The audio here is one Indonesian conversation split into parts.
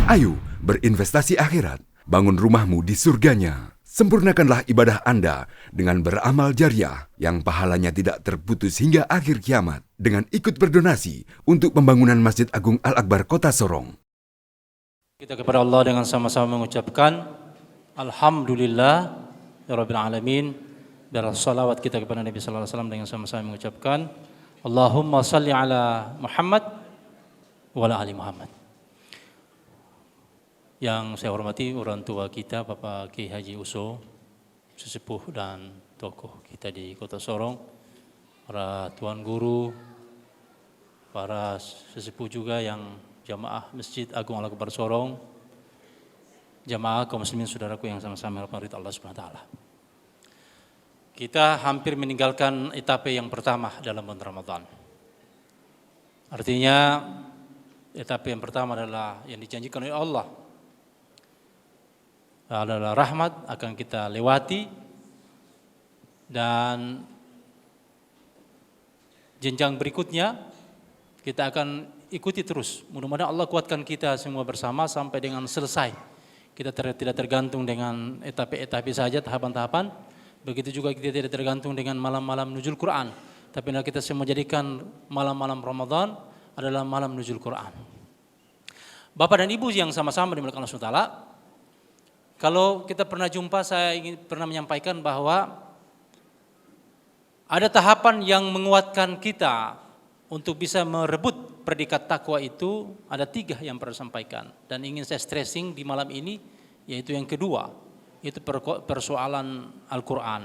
Ayo berinvestasi akhirat, bangun rumahmu di surganya. Sempurnakanlah ibadah Anda dengan beramal jariah yang pahalanya tidak terputus hingga akhir kiamat dengan ikut berdonasi untuk pembangunan Masjid Agung Al-Akbar Kota Sorong. Kita kepada Allah dengan sama-sama mengucapkan Alhamdulillah ya Rabbil Alamin. Dan salawat kita kepada Nabi sallallahu alaihi wasallam dengan sama-sama mengucapkan Allahumma salli ala Muhammad wa ala ali Muhammad. Yang saya hormati orang tua kita Bapak Kiai Haji Uso, sesepuh dan tokoh kita di Kota Sorong, para tuan guru, para sesepuh juga yang jamaah Masjid Agung Al-Akbar Sorong, jamaah kaum muslimin saudaraku yang sama-sama mengharapkan ridha Allah Subhanahu wa taala. Kita hampir meninggalkan etape yang pertama dalam bulan Ramadan. Artinya etape yang pertama adalah yang dijanjikan oleh Allah adalah rahmat akan kita lewati, dan jenjang berikutnya kita akan ikuti terus. Mudah-mudahan Allah kuatkan kita semua bersama sampai dengan selesai. Kita tidak tergantung dengan etape-etape saja, tahapan-tahapan. Begitu juga kita tidak tergantung dengan malam-malam nuzul Quran. Tapi kita semua jadikan malam-malam Ramadan adalah malam nuzul Quran. Bapak dan Ibu yang sama-sama dimuliakan Allah SWT, kalau kita pernah jumpa, saya pernah menyampaikan bahwa ada tahapan yang menguatkan kita untuk bisa merebut predikat takwa itu. Ada 3 yang pernah sampaikan dan ingin saya stressing di malam ini, yaitu yang kedua, itu persoalan Al-Quran,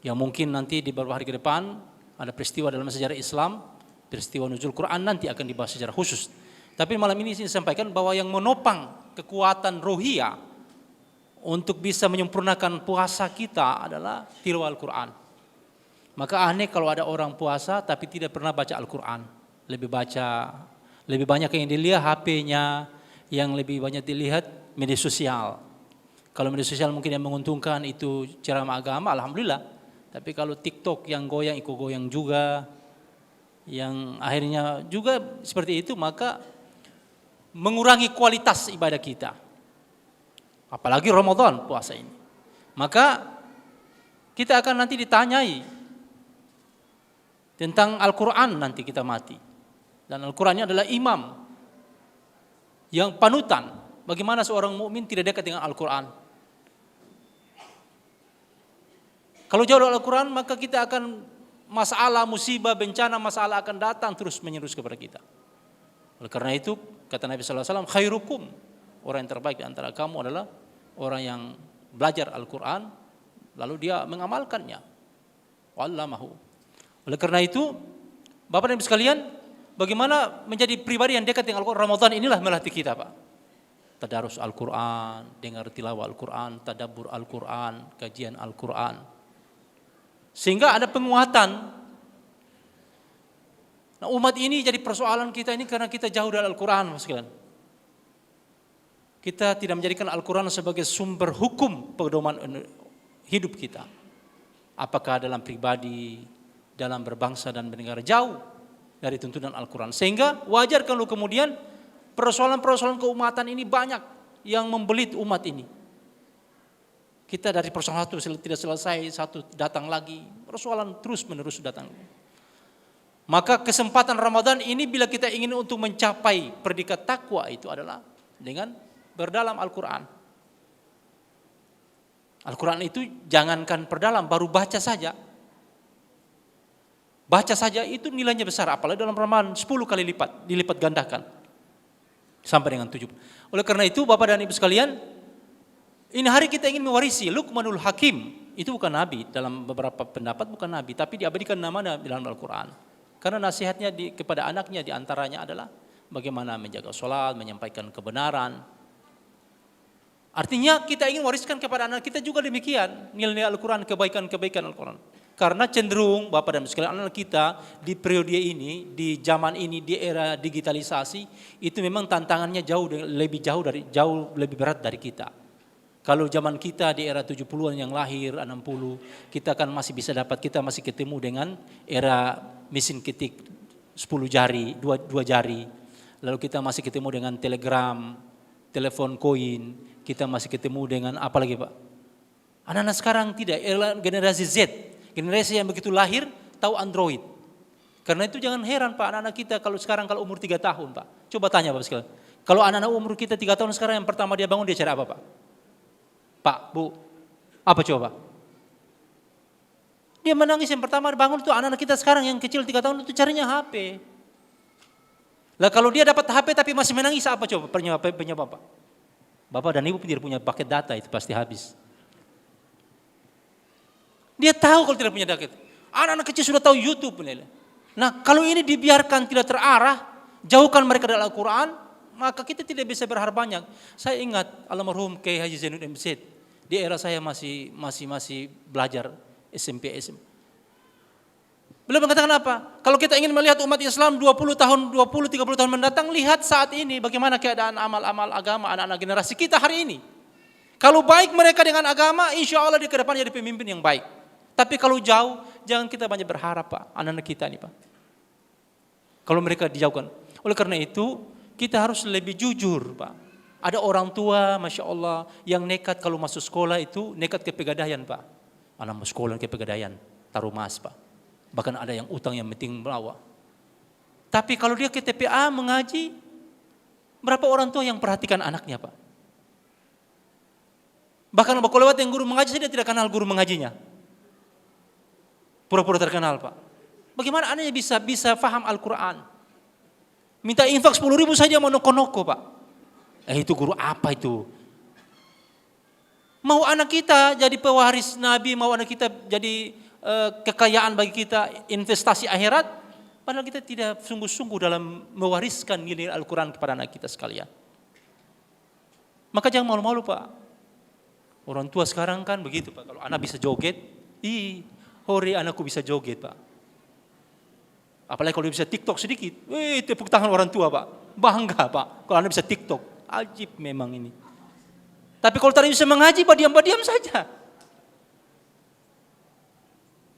yang mungkin nanti di beberapa hari ke depan ada peristiwa dalam sejarah Islam, peristiwa nuzul Quran nanti akan dibahas secara khusus. Tapi malam ini saya sampaikan bahwa yang menopang kekuatan rohiyah untuk bisa menyempurnakan puasa kita adalah tilawah Al-Quran. Maka aneh kalau ada orang puasa tapi tidak pernah baca Al-Quran. Lebih banyak yang dilihat HP-nya, yang lebih banyak dilihat media sosial. Kalau media sosial mungkin yang menguntungkan itu ceramah agama, alhamdulillah. Tapi kalau TikTok yang goyang, ikut goyang juga, yang akhirnya juga seperti itu, maka mengurangi kualitas ibadah kita. Apalagi Ramadan puasa ini. Maka kita akan nanti ditanyai tentang Al-Quran nanti kita mati. Dan Al-Quran ini adalah imam yang panutan. Bagaimana seorang mukmin tidak dekat dengan Al-Quran? Kalau jauh dari Al-Quran, maka kita akan masalah, musibah, bencana, masalah akan datang terus menerus kepada kita. Oleh karena itu, kata Nabi sallallahu alaihi wasallam, khairukum, orang yang terbaik di antara kamu adalah orang yang belajar Al-Quran lalu dia mengamalkannya. Wallamahu. Oleh karena itu, Bapak dan Ibu sekalian, bagaimana menjadi pribadi yang dekat dengan Al-Quran? Ramadan inilah melatih kita, Pak. Tadarus Al-Quran, dengar tilawah Al-Quran, tadabbur Al-Quran, kajian Al-Quran. Sehingga ada penguatan. Nah, umat ini jadi persoalan kita ini karena kita jauh dari Al-Quran, Mas sekalian. Kita tidak menjadikan Al-Quran sebagai sumber hukum pedoman hidup kita. Apakah dalam pribadi, dalam berbangsa dan bernegara, jauh dari tuntunan Al-Quran. Sehingga wajar kalau kemudian persoalan-persoalan keumatan ini banyak yang membelit umat ini. Kita dari persoalan satu tidak selesai, satu datang lagi, persoalan terus menerus datang. Maka kesempatan Ramadan ini bila kita ingin untuk mencapai predikat takwa itu adalah dengan berdalam Al-Quran. Al-Quran itu jangankan perdalam, baru baca saja. Baca saja itu nilainya besar, apalagi dalam Ramadan 10 kali lipat, dilipat gandakan. Sampai dengan 7. Oleh karena itu Bapak dan Ibu sekalian, ini hari kita ingin mewarisi Luqmanul Hakim. Itu bukan nabi, dalam beberapa pendapat bukan nabi, tapi diabadikan namanya dalam Al-Quran. Karena nasihatnya kepada anaknya diantaranya adalah bagaimana menjaga sholat, menyampaikan kebenaran. Artinya kita ingin wariskan kepada anak kita juga demikian, nilai Al-Quran, kebaikan-kebaikan Al-Quran. Karena cenderung Bapak dan Ibu sekalian, anak kita di periode ini, di zaman ini, di era digitalisasi, itu memang tantangannya jauh lebih berat dari kita. Kalau zaman kita di era 70-an yang lahir, 60, kita kan masih bisa kita masih ketemu dengan era mesin ketik 10 jari, 2 jari. Lalu kita masih ketemu dengan telegram, telepon koin, kita masih ketemu dengan apa lagi Pak? Anak-anak sekarang tidak, generasi Z, generasi yang begitu lahir tahu Android. Karena itu jangan heran Pak, anak-anak kita kalau sekarang kalau umur 3 tahun Pak. Coba tanya Pak sekalian. Kalau anak-anak umur kita 3 tahun sekarang yang pertama dia bangun dia cari apa Pak? Pak, Bu, apa coba? Dia menangis yang pertama bangun itu anak-anak kita sekarang yang kecil 3 tahun itu carinya HP. Lah kalau dia dapat HP tapi masih menangis apa coba penyebab Pak? Bapak dan Ibu tidak punya paket data itu pasti habis. Dia tahu kalau tidak punya data. Anak-anak kecil sudah tahu YouTube. Nah kalau ini dibiarkan tidak terarah, jauhkan mereka dari Al-Quran, maka kita tidak bisa berharap banyak. Saya ingat almarhum Kiai Haji Zainuddin MZ, di era saya masih belajar SMP, SM. Beliau mengatakan apa? Kalau kita ingin melihat umat Islam 20 tahun, 20-30 tahun mendatang, lihat saat ini bagaimana keadaan amal-amal agama anak-anak generasi kita hari ini. Kalau baik mereka dengan agama, insya Allah di kedepan jadi pemimpin yang baik. Tapi kalau jauh, jangan kita banyak berharap Pak, anak-anak kita ini Pak. Kalau mereka dijauhkan. Oleh karena itu, kita harus lebih jujur Pak. Ada orang tua, Masya Allah, yang nekat kalau masuk sekolah itu, nekat ke Pegadaian Pak. Anak mau sekolah ke Pegadaian, taruh mas Pak. Bahkan ada yang utang yang penting bawa. Tapi kalau dia ke TPA mengaji, berapa orang tua yang perhatikan anaknya Pak? Bahkan kalau lewat yang guru mengaji, dia tidak kenal guru mengajinya. Pura-pura terkenal Pak. Bagaimana anaknya bisa faham Al-Quran? Minta infak 10.000 saja mau noko-noko Pak. Itu guru apa itu? Mau anak kita jadi pewaris Nabi, mau anak kita jadi kekayaan bagi kita, investasi akhirat, padahal kita tidak sungguh-sungguh dalam mewariskan nilai Al-Quran kepada anak kita sekalian. Maka jangan malu-malu Pak. Orang tua sekarang kan begitu Pak, kalau anak bisa joget, hore anakku bisa joget Pak. Apalagi kalau dia bisa TikTok sedikit, tepuk tangan orang tua Pak. Bangga Pak, kalau anak bisa TikTok. Ajib memang ini. Tapi kalau tidak bisa mengaji Pak, diam saja.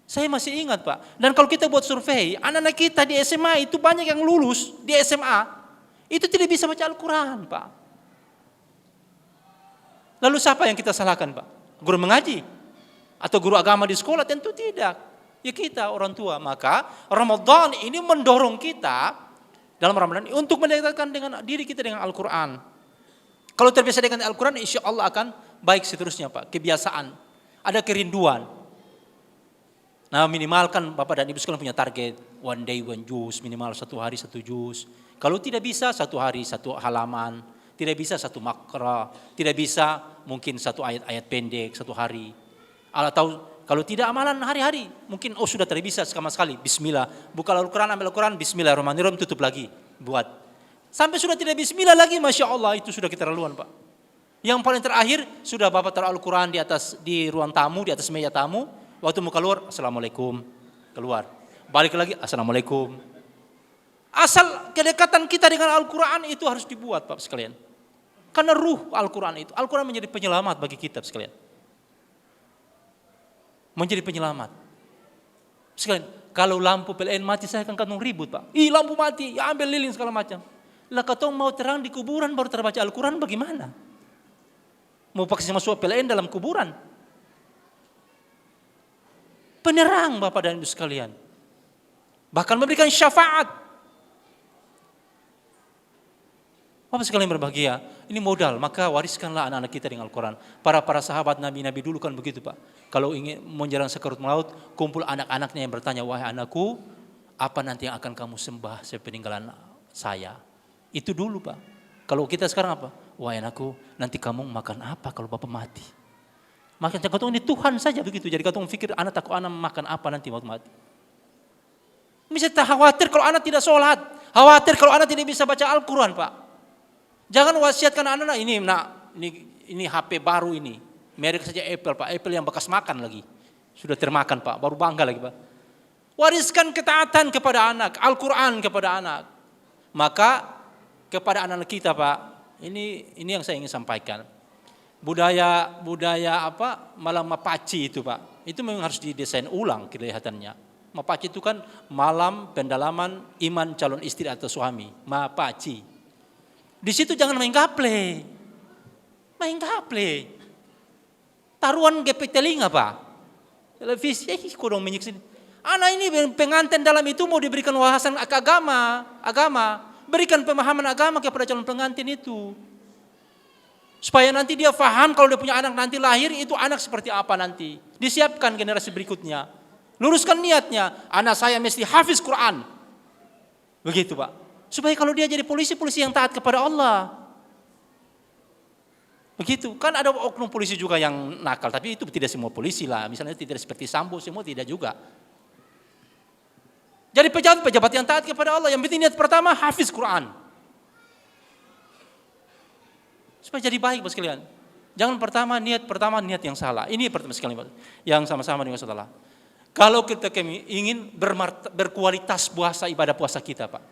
Saya masih ingat Pak, dan kalau kita buat survei, anak-anak kita di SMA itu banyak yang lulus di SMA, itu tidak bisa baca Al-Quran Pak. Lalu siapa yang kita salahkan Pak? Guru mengaji? Atau guru agama di sekolah? Tentu tidak. Ya kita orang tua. Maka Ramadan ini mendorong kita dalam Ramadan untuk mendekatkan dengan diri kita dengan Al-Quran. Kalau terbiasa dengan Al-Quran, insya Allah akan baik seterusnya Pak. Kebiasaan, ada kerinduan. Nah minimalkan Bapak dan Ibu sekalian punya target, one day one juz, minimal 1 hari 1 juz. Kalau tidak bisa 1 hari 1 halaman, tidak bisa 1 makra, tidak bisa mungkin 1 ayat-ayat pendek 1 hari. Atau kalau tidak amalan hari-hari, mungkin sudah tidak bisa sama sekali. Bismillah, buka Al-Quran, ambil Al-Quran, Bismillahirrahmanirrahim, tutup lagi, buat. Sampai sudah tidak Bismillah lagi, Masya Allah, itu sudah keterlaluan Pak. Yang paling terakhir, sudah Bapak taruh Al-Quran di ruang tamu, di atas meja tamu, waktu mau keluar, Assalamualaikum, keluar. Balik lagi, Assalamualaikum. Asal kedekatan kita dengan Al-Quran itu harus dibuat Pak sekalian. Karena ruh Al-Quran itu, Al-Quran menjadi penyelamat bagi kita sekalian. Menjadi penyelamat. Sekalian, kalau lampu PLN mati saya akan kantung ribut Pak. Lampu mati, ya ambil lilin segala macam. Lah katong mau terang di kuburan baru terbaca Al-Quran bagaimana? Mau paksa masuk PLN dalam kuburan? Penerang Bapak dan Ibu sekalian. Bahkan memberikan syafaat. Bapak sekalian berbahagia, ini modal, maka wariskanlah anak-anak kita dengan Al-Quran. Para sahabat Nabi dulu kan begitu Pak. Kalau ingin menjelang sakaratul maut, kumpul anak-anaknya yang bertanya, wahai anakku, apa nanti yang akan kamu sembah sepeninggalan saya? Itu dulu Pak. Kalau kita sekarang apa? Wahai anakku, nanti kamu makan apa kalau Bapak mati? Makan katong ini Tuhan saja begitu. Jadi katong pikir anak makan apa nanti waktu mati. Misalnya khawatir kalau anak tidak sholat, khawatir kalau anak tidak bisa baca Al-Quran Pak. Jangan wasiatkan anak-anak ini HP baru ini. Merek saja Apple Pak, Apple yang bekas makan lagi. Sudah termakan Pak, baru bangga lagi Pak. Wariskan ketaatan kepada anak, Al-Quran kepada anak. Maka kepada anak-anak kita Pak, ini yang saya ingin sampaikan. Budaya malam mapaci itu Pak, itu memang harus didesain ulang kelihatannya. Mapaci itu kan malam pendalaman iman calon istri atau suami, mapaci. Di situ jangan main gaple. Main gaple. Taruhan GP telinga, Pak. Televisi, kodong minyak sini. Anak ini pengantin dalam itu mau diberikan wawasan agama. Berikan pemahaman agama kepada calon pengantin itu. Supaya nanti dia paham kalau dia punya anak nanti lahir itu anak seperti apa nanti. Disiapkan generasi berikutnya. Luruskan niatnya, anak saya mesti hafiz Quran. Begitu, Pak. Supaya kalau dia jadi polisi yang taat kepada Allah. Begitu. Kan ada oknum polisi juga yang nakal, tapi itu tidak semua polisi lah. Misalnya tidak seperti Sambo, semua tidak juga. Jadi pejabat yang taat kepada Allah, yang penting niat pertama hafiz Quran. Supaya jadi baik, Bapak sekalian. Jangan pertama niat yang salah. Ini pertama sekali, yang sama-sama dengan saudara. Kalau kita ingin berkualitas ibadah puasa kita, Pak.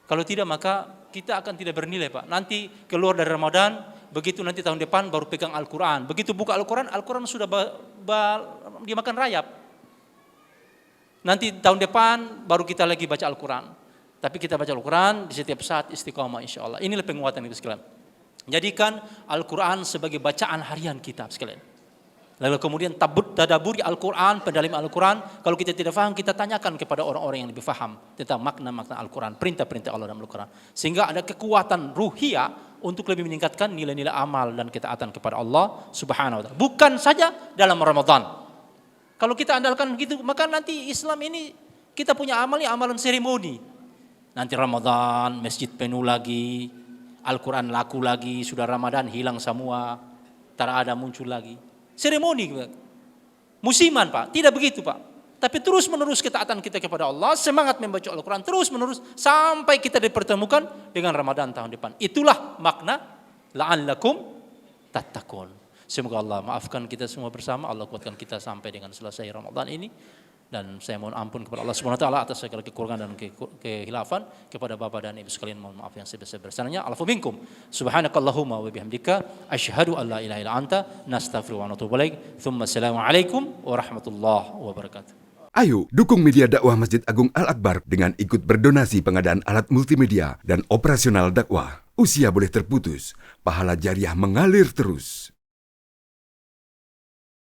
Kalau tidak maka kita akan tidak bernilai, Pak. Nanti keluar dari Ramadan, begitu nanti tahun depan baru pegang Al-Quran. Begitu buka Al-Quran sudah dimakan rayap. Nanti tahun depan baru kita lagi baca Al-Quran. Tapi kita baca Al-Quran di setiap saat istiqamah insya Allah. Inilah penguatan itu sekalian. Jadikan Al-Quran sebagai bacaan harian kita sekalian. Lalu kemudian tadaburi Al-Quran, pendaliman Al-Quran. Kalau kita tidak faham, kita tanyakan kepada orang-orang yang lebih faham tentang makna-makna Al-Quran, perintah-perintah Allah dalam Al-Quran. Sehingga ada kekuatan ruhiyah untuk lebih meningkatkan nilai-nilai amal dan ketaatan kepada Allah Subhanahu wa Ta'ala. Bukan saja dalam Ramadan. Kalau kita andalkan begitu, maka nanti Islam ini kita punya amalan seremoni. Nanti Ramadan, masjid penuh lagi, Al-Quran laku lagi, sudah Ramadan hilang semua, tak ada muncul lagi. Seremoni, musiman, Pak. Tidak begitu, Pak. Tapi terus menerus ketaatan kita kepada Allah, semangat membaca Al-Quran terus menerus sampai kita dipertemukan dengan Ramadan tahun depan. Itulah makna la'allakum tattaqun. Semoga Allah maafkan kita semua bersama, Allah kuatkan kita sampai dengan selesai Ramadan ini. Dan saya mohon ampun kepada Allah Subhanahu wa taala atas segala kekurangan dan kehilafan. Kepada Bapak dan Ibu sekalian mohon maaf yang sebesar-besarnya. Alfu minkum. Subhanakallahumma wa bihamdika asyhadu an la ilaha illa anta nastaghfiruka wa natubu ilaik. Tsumma assalamu alaikum warahmatullahi wabarakatuh. Ayo dukung media dakwah Masjid Agung Al-Akbar dengan ikut berdonasi pengadaan alat multimedia dan operasional dakwah. Usia boleh terputus, pahala jariah mengalir terus.